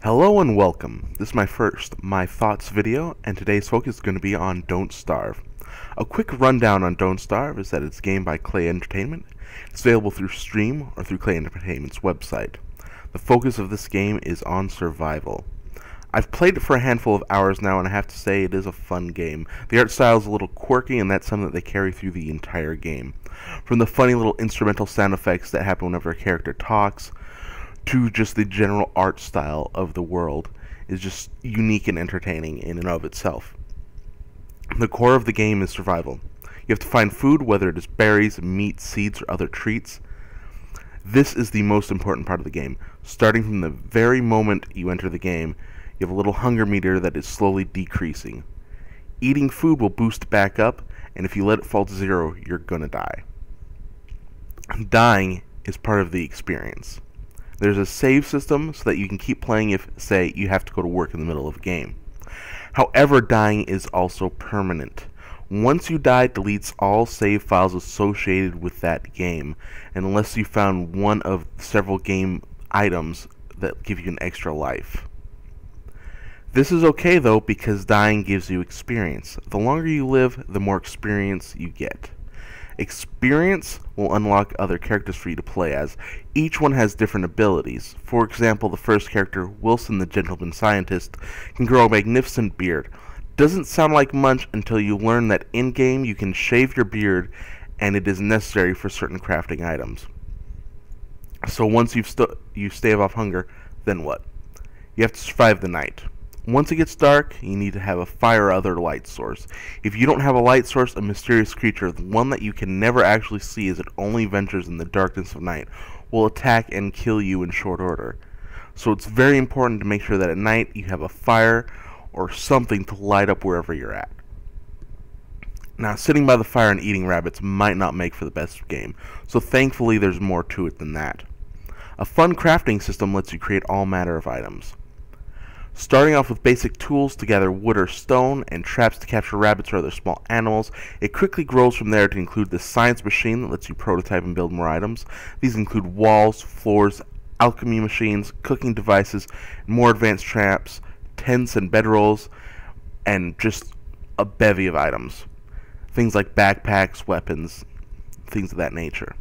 Hello and welcome. This is my first My Thoughts video, and today's focus is going to be on Don't Starve. A quick rundown on Don't Starve is that it's a game by Klei Entertainment. It's available through Steam or through Klei Entertainment's website. The focus of this game is on survival. I've played it for a handful of hours now, and I have to say it is a fun game. The art style is a little quirky, and that's something that they carry through the entire game. From the funny little instrumental sound effects that happen whenever a character talks, to just the general art style of the world is just unique and entertaining in and of itself. The core of the game is survival. You have to find food, whether it is berries, meat, seeds, or other treats. This is the most important part of the game. Starting from the very moment you enter the game, you have a little hunger meter that is slowly decreasing. Eating food will boost back up, and if you let it fall to zero, you're gonna die. Dying is part of the experience. There's a save system so that you can keep playing if, say, you have to go to work in the middle of a game. However, dying is also permanent. Once you die, it deletes all save files associated with that game, unless you found one of several game items that give you an extra life. This is okay though, because dying gives you experience. The longer you live, the more experience you get. Experience will unlock other characters for you to play as. Each one has different abilities. For example, the first character, Wilson the Gentleman Scientist, can grow a magnificent beard. Doesn't sound like much until you learn that in-game you can shave your beard and it is necessary for certain crafting items. So once you stave off hunger, then what? You have to survive the night. Once it gets dark, you need to have a fire or other light source. If you don't have a light source, a mysterious creature, the one that you can never actually see as it only ventures in the darkness of night, will attack and kill you in short order. So it's very important to make sure that at night you have a fire or something to light up wherever you're at. Now, sitting by the fire and eating rabbits might not make for the best game, so thankfully there's more to it than that. A fun crafting system lets you create all manner of items. Starting off with basic tools to gather wood or stone and traps to capture rabbits or other small animals, it quickly grows from there to include the science machine that lets you prototype and build more items. These include walls, floors, alchemy machines, cooking devices, more advanced traps, tents and bedrolls, and just a bevy of items. Things like backpacks, weapons, things of that nature.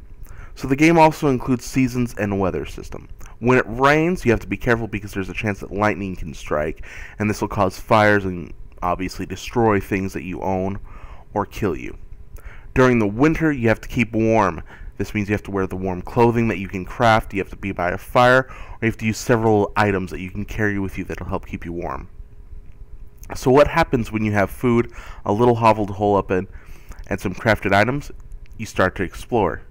So the game also includes seasons and a weather system. When it rains, you have to be careful because there's a chance that lightning can strike, and this will cause fires and obviously destroy things that you own or kill you. During the winter, you have to keep warm. This means you have to wear the warm clothing that you can craft, you have to be by a fire, or you have to use several items that you can carry with you that will help keep you warm. So what happens when you have food, a little hovel to hole up in, and some crafted items? You start to explore.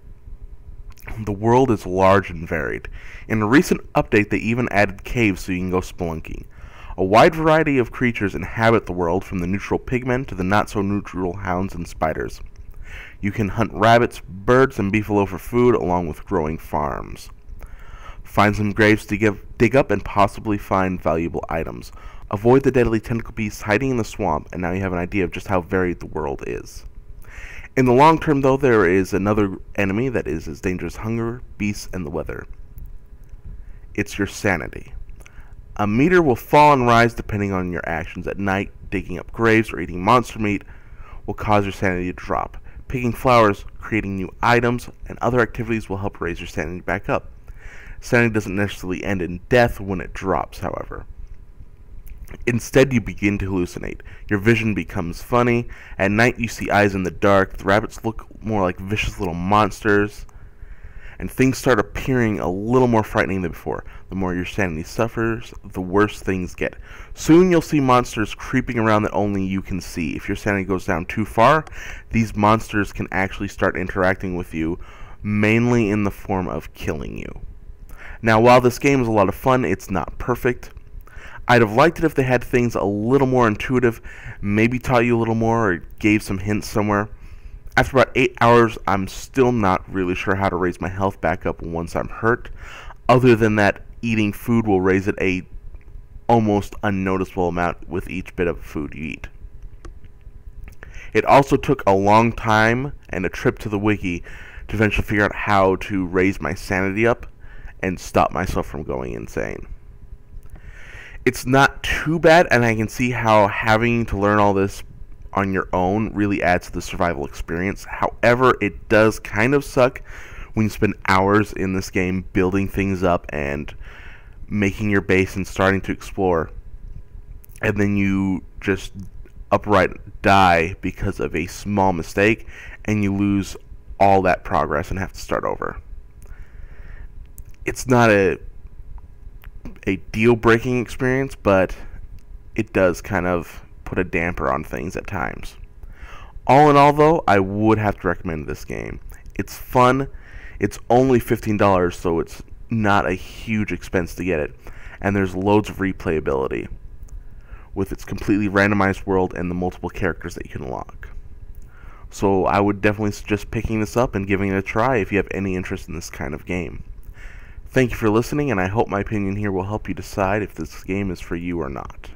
The world is large and varied. In a recent update, they even added caves so you can go spelunking. A wide variety of creatures inhabit the world, from the neutral pigmen to the not-so-neutral hounds and spiders. You can hunt rabbits, birds, and beefalo for food, along with growing farms. Find some graves to dig up and possibly find valuable items. Avoid the deadly tentacle beasts hiding in the swamp, and now you have an idea of just how varied the world is. In the long term, though, there is another enemy that is as dangerous as hunger, beasts, and the weather. It's your sanity. A meter will fall and rise depending on your actions. At night, digging up graves or eating monster meat will cause your sanity to drop. Picking flowers, creating new items, and other activities will help raise your sanity back up. Sanity doesn't necessarily end in death when it drops, however. Instead, you begin to hallucinate. Your vision becomes funny. At night, you see eyes in the dark. The rabbits look more like vicious little monsters. And things start appearing a little more frightening than before. The more your sanity suffers, the worse things get. Soon, you'll see monsters creeping around that only you can see. If your sanity goes down too far, these monsters can actually start interacting with you, mainly in the form of killing you. Now, while this game is a lot of fun, it's not perfect. I'd have liked it if they had things a little more intuitive, maybe taught you a little more or gave some hints somewhere. After about 8 hours, I'm still not really sure how to raise my health back up once I'm hurt. Other than that, eating food will raise it a almost unnoticeable amount with each bit of food you eat. It also took a long time and a trip to the wiki to eventually figure out how to raise my sanity up and stop myself from going insane. It's not too bad, and I can see how having to learn all this on your own really adds to the survival experience. However, it does kind of suck when you spend hours in this game building things up and making your base and starting to explore, and then you just upright die because of a small mistake, and you lose all that progress and have to start over. It's not a deal-breaking experience, but it does kind of put a damper on things at times. All in all, though, I would have to recommend this game. It's fun. It's only $15, so it's not a huge expense to get it. And there's loads of replayability with its completely randomized world and the multiple characters that you can unlock. So I would definitely suggest picking this up and giving it a try if you have any interest in this kind of game. Thank you for listening, and I hope my opinion here will help you decide if this game is for you or not.